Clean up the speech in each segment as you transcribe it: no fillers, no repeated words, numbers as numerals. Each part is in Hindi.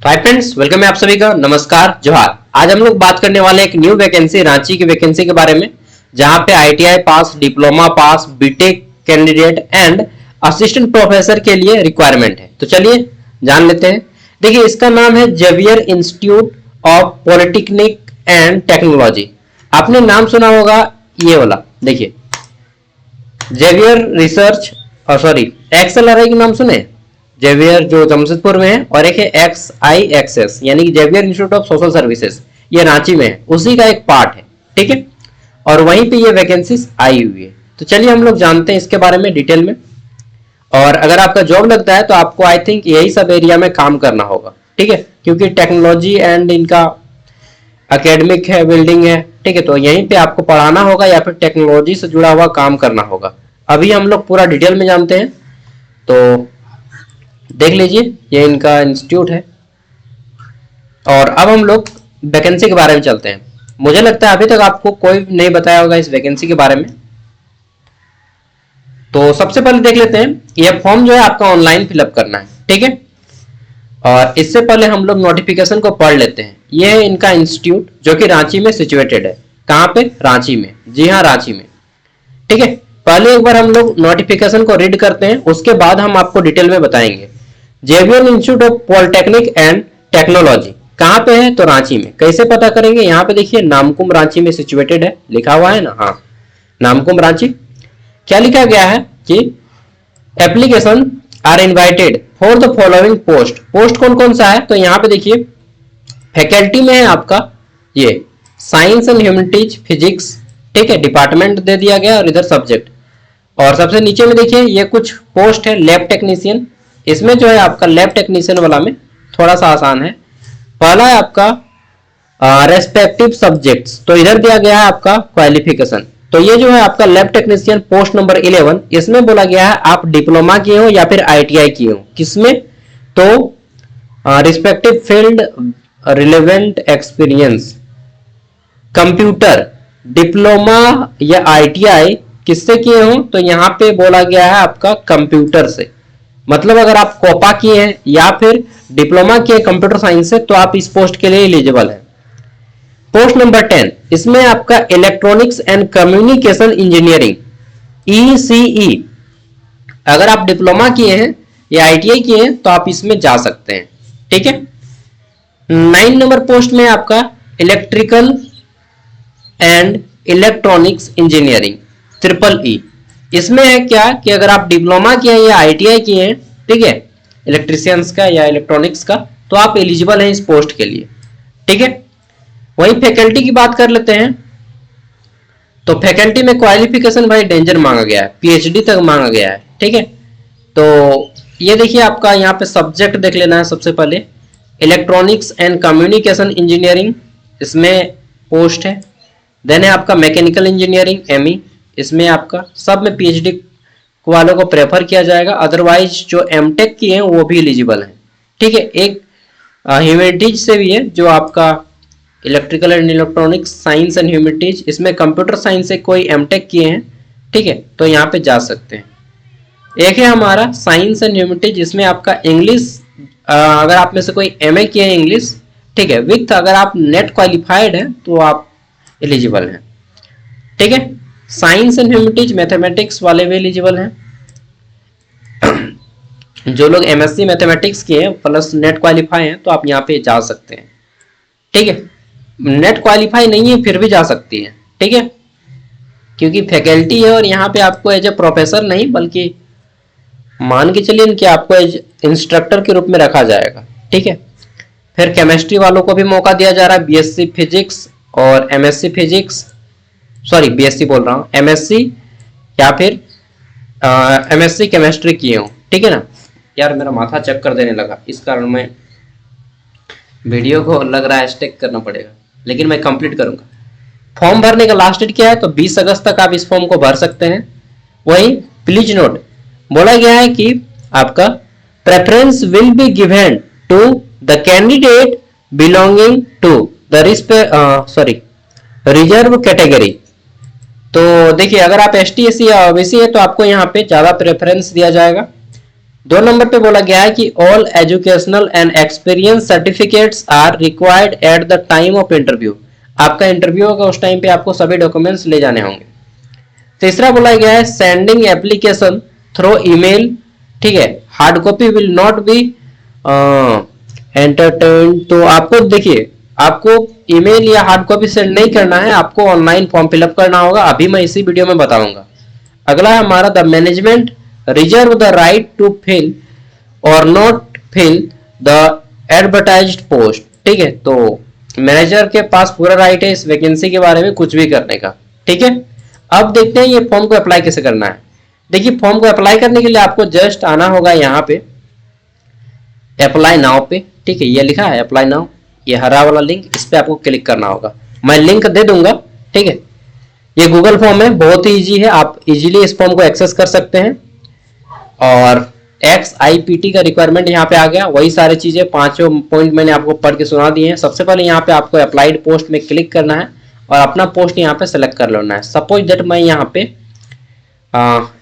तो हाय फ्रेंड्स, वेलकम है आप सभी का। नमस्कार, जोहार। आज हम लोग बात करने वाले एक न्यू वैकेंसी, रांची की वैकेंसी के बारे में, जहां पे ITI pass, diploma pass, BTech candidate and assistant professor के लिए रिक्वायरमेंट है। तो चलिए जान लेते हैं। देखिए, इसका नाम है Xavier Institute of Polytechnic and Technology. आपने नाम सुना होगा ये वाला। देखिए, जेवियर रिसर्च सॉरी एक्सएलआरआई के नाम सुने। जेवियर जो जमशेदपुर में है, और एक है XIXS यानी कि Xavier Institute of Social Services, ये रांची में है, उसी का एक पार्ट है। ठीक है, और वहीं पे ये वैकेंसीज आई हुई है। तो चलिए हम लोग जानते हैं इसके बारे में डिटेल में। और अगर आपका जॉब लगता है तो आपको आई थिंक यही सब एरिया में काम करना होगा। ठीक है, क्योंकि टेक्नोलॉजी एंड इनका एकेडमिक है, बिल्डिंग है। ठीक है, तो यहीं पे आपको पढ़ाना होगा या फिर टेक्नोलॉजी से जुड़ा हुआ काम करना होगा। अभी हम लोग पूरा डिटेल में जानते हैं। तो देख लीजिए, ये इनका इंस्टीट्यूट है। और अब हम लोग वैकेंसी के बारे में चलते हैं। मुझे लगता है अभी तक आपको कोई नहीं बताया होगा इस वैकेंसी के बारे में। तो सबसे पहले देख लेते हैं, यह फॉर्म जो है आपका ऑनलाइन फिलअप करना है। ठीक है, और इससे पहले हम लोग नोटिफिकेशन को पढ़ लेते हैं। यह है इनका इंस्टीट्यूट जो कि रांची में सिचुएटेड है। कहां पे? रांची में। जी हाँ, रांची में। ठीक है, पहले एक बार हम लोग नोटिफिकेशन को रीड करते हैं, उसके बाद हम आपको डिटेल में बताएंगे। Xavier Institute of Polytechnic and Technology कहां पे है? तो रांची में। कैसे पता करेंगे? यहाँ पे देखिए, नामकुम रांची में सिचुएटेड है, लिखा हुआ है ना। हाँ, नामकुम रांची। क्या लिखा गया है कि application are invited for the following post. Post कौन कौन सा है? तो यहाँ पे देखिए, फैकल्टी में है आपका ये साइंस एंड ह्यूमैनिटीज फिजिक्स। ठीक है, डिपार्टमेंट दे दिया गया, और इधर सब्जेक्ट। और सबसे नीचे में देखिए, ये कुछ पोस्ट है लैब टेक्नीशियन। इसमें जो है आपका लैब टेक्नीशियन वाला में थोड़ा सा आसान है। पहला है आपका रेस्पेक्टिव सब्जेक्ट्स। तो इधर दिया गया है आपका क्वालिफिकेशन। तो ये जो है आपका लैब टेक्नीशियन पोस्ट नंबर 11, इसमें बोला गया है आप डिप्लोमा किए हो या फिर आईटीआई किए हो। किसमें? तो respective field, relevant experience, computer, diploma या आईटीआई किससे किए हो? तो यहाँ पे बोला गया है आपका कंप्यूटर से। मतलब अगर आप कोपा किए हैं या फिर डिप्लोमा किए कंप्यूटर साइंस से, तो आप इस पोस्ट के लिए एलिजिबल हैं। पोस्ट नंबर 10, इसमें आपका electronics and communication engineering ECE। अगर आप डिप्लोमा किए हैं या आईटीआई किए हैं तो आप इसमें जा सकते हैं। ठीक है, 9 नंबर पोस्ट में आपका electrical and electronics engineering EEE। इसमें है क्या कि अगर आप डिप्लोमा किए हैं या आईटीआई किए हैं, ठीक है, इलेक्ट्रिशियंस का या इलेक्ट्रॉनिक्स का, तो आप एलिजिबल हैं इस पोस्ट के लिए। ठीक है, वही फैकल्टी की बात कर लेते हैं। तो फैकल्टी में क्वालिफिकेशन भाई डेंजर मांगा गया है, PhD तक मांगा गया है। ठीक है, तो ये देखिए आपका यहाँ पे सब्जेक्ट देख लेना है। सबसे पहले इलेक्ट्रॉनिक्स एंड कम्युनिकेशन इंजीनियरिंग, इसमें पोस्ट है। देन है आपका मैकेनिकल इंजीनियरिंग ME, इसमें आपका सब में PhD वालों को प्रेफर किया जाएगा। अदरवाइज जो MTech किए हैं वो भी एलिजिबल हैं। ठीक है, एक ह्यूमैनिटीज से भी है जो आपका electrical and electronics science and humanities, इसमें कंप्यूटर साइंस से कोई MTech किए हैं। ठीक है, तो यहाँ पे जा सकते हैं। एक है हमारा साइंस एंड ह्यूमैनिटीज, जिसमें आपका इंग्लिश, अगर आप में से कोई MA किए हैं इंग्लिश, ठीक है, विथ अगर आप नेट क्वालिफाइड हैं तो आप एलिजिबल हैं। ठीक है, साइंस एंड ह्यूमैनिटीज मैथमेटिक्स वाले भी एलिजिबल हैं। जो लोग MSc मैथमेटिक्स किए हैं प्लस नेट क्वालिफाई हैं तो आप यहाँ पे जा सकते हैं। ठीक है, नेट क्वालिफाई नहीं है फिर भी जा सकती है। ठीक है, क्योंकि फैकल्टी है और यहाँ पे आपको एज ए प्रोफेसर नहीं, बल्कि मान के चलिए कि आपको एज इंस्ट्रक्टर के रूप में रखा जाएगा। ठीक है, फिर केमिस्ट्री वालों को भी मौका दिया जा रहा है, BSc फिजिक्स और MSc फिजिक्स, सॉरी BSc बोल रहा हूँ, MSc या फिर MSc केमिस्ट्री किए हो। ठीक है ना यार, मेरा माथा चक्कर देने लगा, इस कारण मैं वीडियो को लग रहा है स्टेक करना पड़ेगा, लेकिन मैं कंप्लीट करूंगा। फॉर्म भरने का लास्ट डेट क्या है? तो 20 अगस्त तक आप इस फॉर्म को भर सकते हैं। वही प्लीज नोट, बोला गया है कि आपका preference will be given to the candidate belonging to the reserve category. तो देखिए, अगर आप ST SC या OBC है तो आपको यहाँ पे ज्यादा प्रेफरेंस दिया जाएगा। 2 नंबर पे बोला गया है कि all educational and experience certificates are required at the time of interview. आपका इंटरव्यू होगा उस टाइम पे आपको सभी डॉक्यूमेंट्स ले जाने होंगे। तीसरा बोला गया है सेंडिंग एप्लीकेशन थ्रू ईमेल, ठीक है, hard copy will not be entertain. तो आपको देखिए, आपको ईमेल या हार्ड कॉपी सेंड नहीं करना है, आपको ऑनलाइन फॉर्म फिलअप करना होगा, अभी मैं इसी वीडियो में बताऊंगा। अगला है हमारा the management reserve the right to fill or not fill the advertised post, ठीक है। तो मैनेजर के पास पूरा राइट है इस वैकेंसी के बारे में कुछ भी करने का, ठीक है। अब देखते हैं ये फॉर्म को अप्लाई कैसे करना है। देखिए, फॉर्म को अप्लाई करने के लिए आपको जस्ट आना होगा यहाँ पे अप्लाई नाउ पे, ठीक है, ये लिखा है अप्लाई नाउ, ये हरा वाला लिंक, इस पे आपको क्लिक करना होगा। मैं लिंक दे दूंगा, ठीक है। ये गूगल फॉर्म है, बहुत ही इजी है, आप इजीली इस फॉर्म को एक्सेस कर सकते हैं। और XIPT का रिक्वायरमेंट यहाँ पे आ गया, वही सारी चीजें पांचों पॉइंट मैंने आपको पढ़ के सुना दिए हैं। सबसे पहले यहाँ पे आपको अप्लाइड पोस्ट में क्लिक करना है और अपना पोस्ट यहाँ पे सेलेक्ट कर लेना है। सपोज दैट मैं यहाँ पे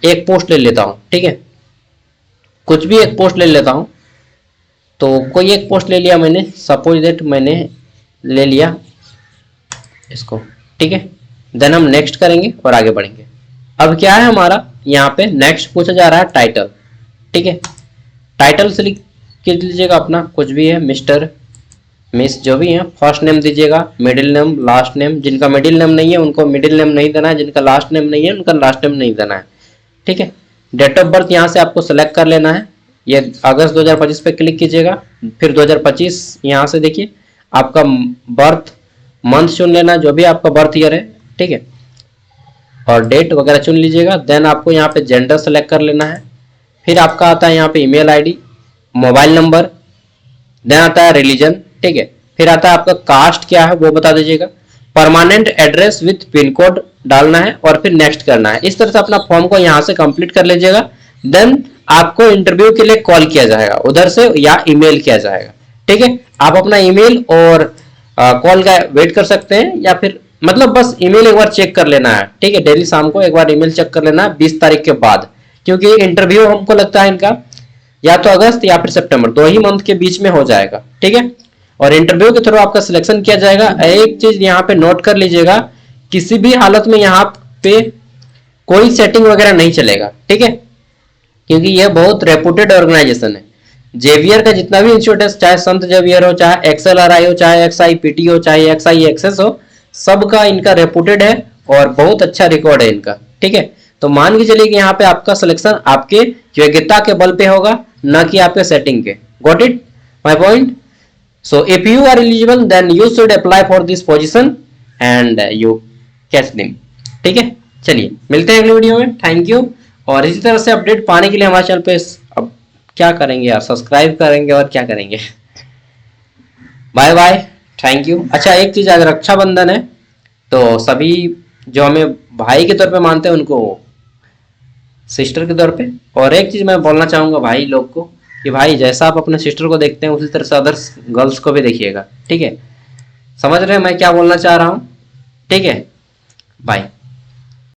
एक पोस्ट ले लेता हूँ, ठीक है, कुछ भी एक पोस्ट ले लेता हूँ। तो कोई एक पोस्ट ले लिया मैंने, सपोज दैट मैंने ले लिया इसको, ठीक है। देन हम नेक्स्ट करेंगे और आगे बढ़ेंगे। अब क्या है हमारा यहाँ पे नेक्स्ट पूछा जा रहा है टाइटल, ठीक है। टाइटल से लिख लीजिएगा अपना कुछ भी है, मिस्टर मिस जो भी है। फर्स्ट नेम दीजिएगा, मिडिल नेम, लास्ट नेम। जिनका मिडिल नेम नहीं है उनको मिडिल नेम नहीं देना है, जिनका लास्ट नेम नहीं है उनका लास्ट नेम नहीं देना है, ठीक है। डेट ऑफ बर्थ यहाँ से आपको सेलेक्ट कर लेना है, ये अगस्त 2025 पे क्लिक कीजिएगा। फिर 2025 यहाँ से देखिए आपका बर्थ मंथ चुन लेना, जो भी आपका बर्थ ईयर है, ठीक है, और डेट वगैरह चुन लीजिएगा। देन आपको यहाँ पे जेंडर सेलेक्ट कर लेना है। फिर आपका आता है यहाँ पे email ID, mobile number, then आता है रिलीजन, ठीक है। फिर आता है आपका कास्ट क्या है वो बता दीजिएगा। Permanent address with pin code डालना है और फिर नेक्स्ट करना है। इस तरह से अपना फॉर्म को यहाँ से कंप्लीट कर लीजिएगा। देन आपको इंटरव्यू के लिए कॉल किया जाएगा उधर से या ईमेल किया जाएगा, ठीक है। आप अपना ईमेल और कॉल का वेट कर सकते हैं, या फिर मतलब बस ईमेल एक बार चेक कर लेना है, ठीक है। डेली शाम को एक बार ईमेल चेक कर लेना है 20 तारीख के बाद, क्योंकि इंटरव्यू हमको लगता है इनका या तो अगस्त या फिर सितंबर, 2 ही मंथ के बीच में हो जाएगा, ठीक है। और इंटरव्यू के थ्रू आपका सिलेक्शन किया जाएगा। एक चीज यहाँ पे नोट कर लीजिएगा, किसी भी हालत में यहाँ पे कोई सेटिंग वगैरह नहीं चलेगा, ठीक है, क्योंकि यह बहुत रेपुटेड ऑर्गेनाइजेशन है। जेवियर का जितना भी इंस्टीट्यूट है, चाहे संत जेवियर हो, चाहे XLRI हो, चाहे XIPT हो, चाहे XIXS हो, सबका इनका रेपुटेड है और बहुत अच्छा रिकॉर्ड है इनका, ठीक है। तो मान के चलिए कि यहाँ पे आपका सिलेक्शन आपके योग्यता के बल पे होगा, ना कि आपके सेटिंग के। Got it my point? So if you are eligible then you should apply for this position and you catch them, ठीक है। चलिए मिलते हैं अगले वीडियो में, थैंक यू। और इसी तरह से अपडेट पाने के लिए हमारे चैनल पे अब क्या करेंगे यार, सब्सक्राइब करेंगे और क्या करेंगे। Bye bye, thank you. अच्छा एक चीज, आज रक्षाबंधन है तो सभी जो हमें भाई के तौर पे मानते हैं उनको सिस्टर के तौर पे। और एक चीज मैं बोलना चाहूंगा भाई लोग को कि भाई जैसा आप अपने सिस्टर को देखते हैं उसी तरह से अदर्स गर्ल्स को भी देखिएगा, ठीक है। समझ रहे हैं मैं क्या बोलना चाह रहा हूँ, ठीक है। बाय।